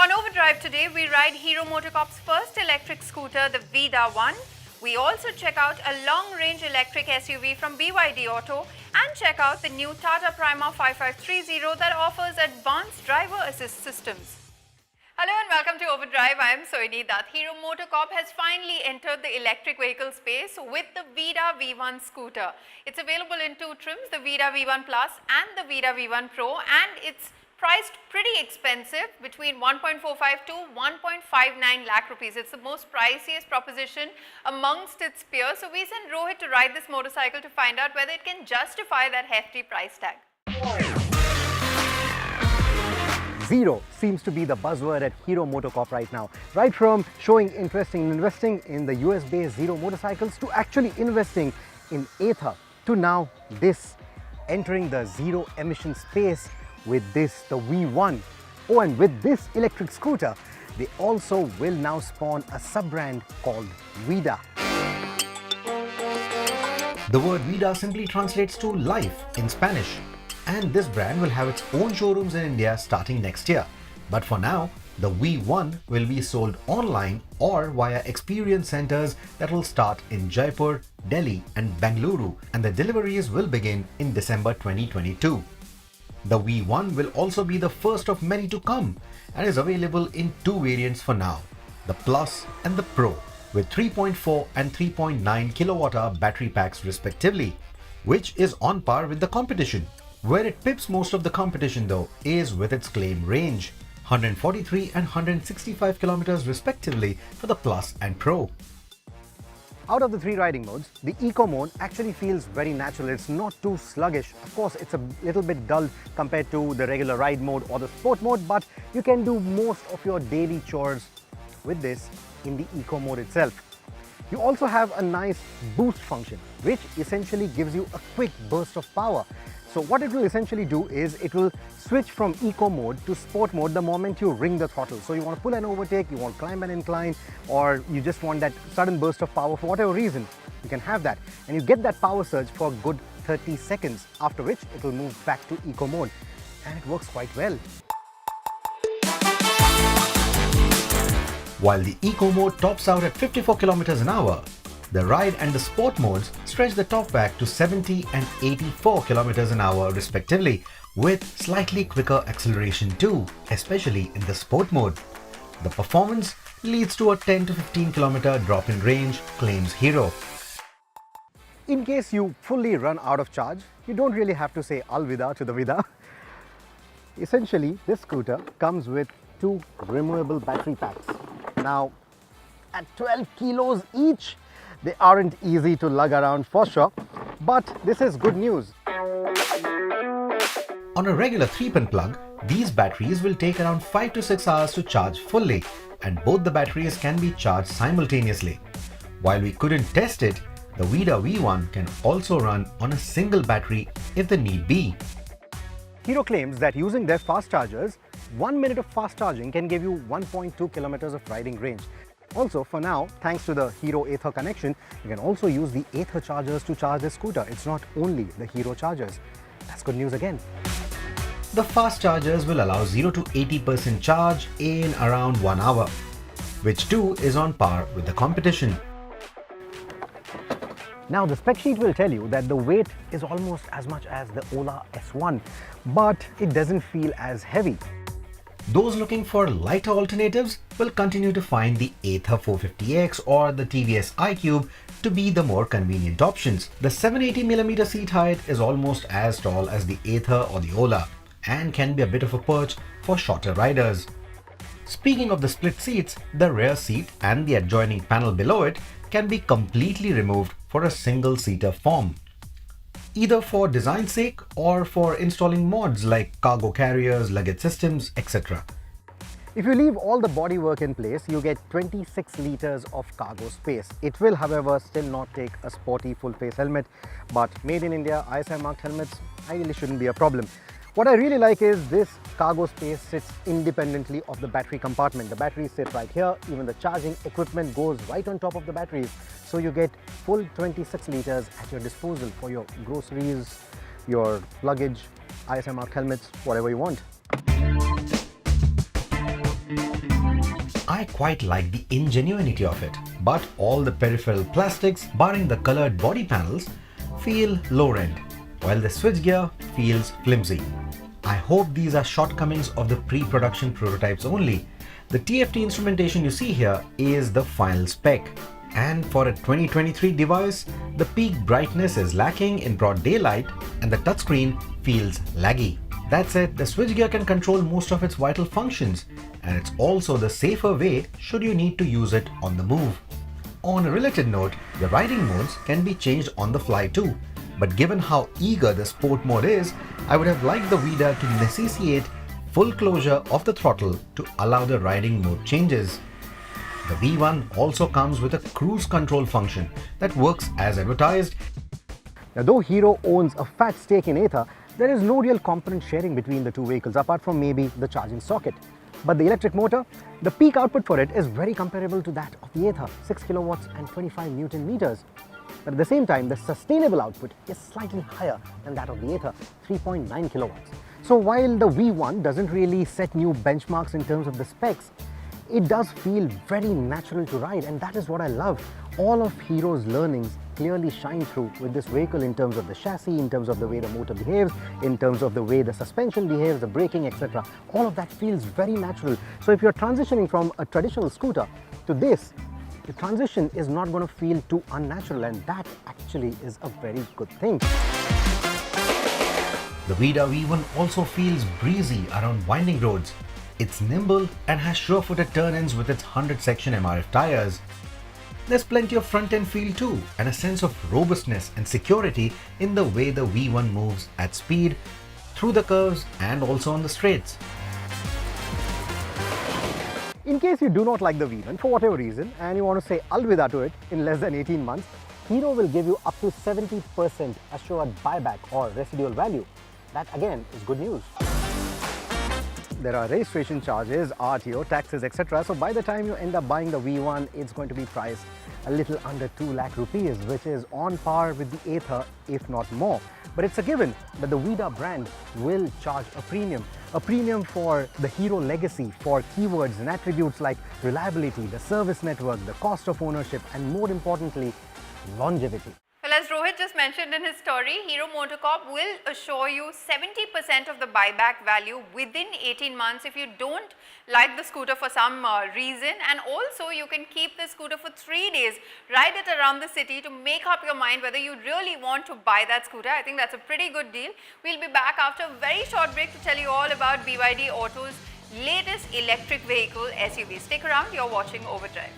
On Overdrive today, we ride Hero MotoCorp's first electric scooter, the Vida V1. We also check out a long-range electric SUV from BYD Auto and check out the new Tata Prima 5530 that offers advanced driver assist systems. Hello and welcome to Overdrive. I am Soini Dutt. Hero MotoCorp has finally entered the electric vehicle space with the Vida V1 scooter. It's available in two trims, the Vida V1 Plus and the Vida V1 Pro, and it's priced pretty expensive, between 1.45 to 1.59 lakh rupees. It's the most priciest proposition amongst its peers. So we sent Rohit to ride this motorcycle to find out whether it can justify that hefty price tag. Zero seems to be the buzzword at Hero MotoCorp right now. Right from showing interest in investing in the US-based Zero motorcycles to actually investing in Ather to now this, entering the zero emission space with this, the V1. Oh, and with this electric scooter, they also will now spawn a sub-brand called Vida. The word Vida simply translates to life in Spanish. And this brand will have its own showrooms in India starting next year. But for now, the V1 will be sold online or via experience centers that will start in Jaipur, Delhi and Bengaluru, and the deliveries will begin in December 2022. The V1 will also be the first of many to come and is available in two variants for now, the Plus and the Pro, with 3.4 and 3.9 kilowatt-hour battery packs respectively, which is on par with the competition. Where it pips most of the competition though is with its claim range, 143 and 165 kilometers respectively for the Plus and Pro. Out of the three riding modes, the Eco mode actually feels very natural. It's not too sluggish. Of course, it's a little bit dull compared to the regular ride mode or the sport mode, but you can do most of your daily chores with this in the Eco mode itself. You also have a nice boost function, which essentially gives you a quick burst of power. So what it will essentially do is it will switch from Eco mode to sport mode the moment you ring the throttle. So you want to pull an overtake, you want to climb an incline, or you just want that sudden burst of power for whatever reason, you can have that. And you get that power surge for a good 30 seconds, after which it will move back to Eco mode. And it works quite well. While the Eco mode tops out at 54 kilometers an hour, the ride and the sport modes stretch the top back to 70 and 84 kilometers an hour respectively, with slightly quicker acceleration too, especially in the sport mode. The performance leads to a 10 to 15 kilometer drop in range, claims Hero. In case you fully run out of charge, you don't really have to say Alvida to the Vida. Essentially, this scooter comes with two removable battery packs. Now, at 12 kilos each, they aren't easy to lug around for sure, but this is good news. On a regular 3-pin plug, these batteries will take around 5 to 6 hours to charge fully, and both the batteries can be charged simultaneously. While we couldn't test it, the Vida V1 can also run on a single battery if the need be. Hero claims that using their fast chargers, 1 minute of fast charging can give you 1.2 kilometers of riding range. Also, for now, thanks to the Hero Ather connection, you can also use the Ather chargers to charge the scooter. It's not only the Hero chargers. That's good news again. The fast chargers will allow 0 to 80% charge in around 1 hour, which too is on par with the competition. Now, the spec sheet will tell you that the weight is almost as much as the Ola S1, but it doesn't feel as heavy. Those looking for lighter alternatives will continue to find the Ather 450X or the TVS iQube to be the more convenient options. The 780mm seat height is almost as tall as the Ather or the Ola and can be a bit of a perch for shorter riders. Speaking of the split seats, the rear seat and the adjoining panel below it can be completely removed for a single-seater form, either for design's sake or for installing mods like cargo carriers, luggage systems, etc. If you leave all the bodywork in place, you get 26 liters of cargo space. It will, however, still not take a sporty full-face helmet, but made in India, ISI marked helmets ideally shouldn't be a problem. What I really like is this cargo space sits independently of the battery compartment. The batteries sit right here, even the charging equipment goes right on top of the batteries. So you get full 26 liters at your disposal for your groceries, your luggage, ISI marked helmets, whatever you want. quite like the ingenuity of it, but all the peripheral plastics, barring the colored body panels, feel low-end, while the switchgear feels flimsy. I hope these are shortcomings of the pre-production prototypes only. The TFT instrumentation you see here is the final spec. And for a 2023 device, the peak brightness is lacking in broad daylight and the touchscreen feels laggy. That said, the switchgear can control most of its vital functions, and it's also the safer way should you need to use it on the move. On a related note, the riding modes can be changed on the fly too, but given how eager the sport mode is, I would have liked the Vida to necessitate full closure of the throttle to allow the riding mode changes. The V1 also comes with a cruise control function that works as advertised. Now, though Hero owns a fat stake in Ather, there is no real component sharing between the two vehicles apart from maybe the charging socket. But the electric motor, the peak output for it is very comparable to that of the Ather, 6 kilowatts and 25 Newton meters. But at the same time, the sustainable output is slightly higher than that of the Ather, 3.9 kilowatts. So while the V1 doesn't really set new benchmarks in terms of the specs, it does feel very natural to ride, and that is what I love. All of Hero's learnings clearly shine through with this vehicle in terms of the chassis, in terms of the way the motor behaves, in terms of the way the suspension behaves, the braking, etc. All of that feels very natural. So if you're transitioning from a traditional scooter to this, the transition is not going to feel too unnatural, and that actually is a very good thing. The Vida V1 also feels breezy around winding roads. It's nimble and has sure-footed turn-ins with its 100-section MRF tires. There's plenty of front-end feel too, and a sense of robustness and security in the way the V1 moves at speed, through the curves and also on the straights. In case you do not like the V1 for whatever reason and you want to say alvida to it in less than 18 months, Hero will give you up to 70% assured buyback or residual value. That again is good news. There are registration charges, RTO, taxes, etc. So by the time you end up buying the V1, it's going to be priced a little under 2 lakh rupees, which is on par with the Ather, if not more. But it's a given that the Vida brand will charge a premium for the Hero legacy, for keywords and attributes like reliability, the service network, the cost of ownership, and more importantly, longevity. Well, as Rohit just mentioned in his story, Hero MotoCorp will assure you 70% of the buyback value within 18 months if you don't like the scooter for some reason, and also you can keep the scooter for 3 days, ride it around the city to make up your mind whether you really want to buy that scooter. I think that's a pretty good deal. We'll be back after a very short break to tell you all about BYD Auto's latest electric vehicle SUV. Stick around, you're watching Overdrive.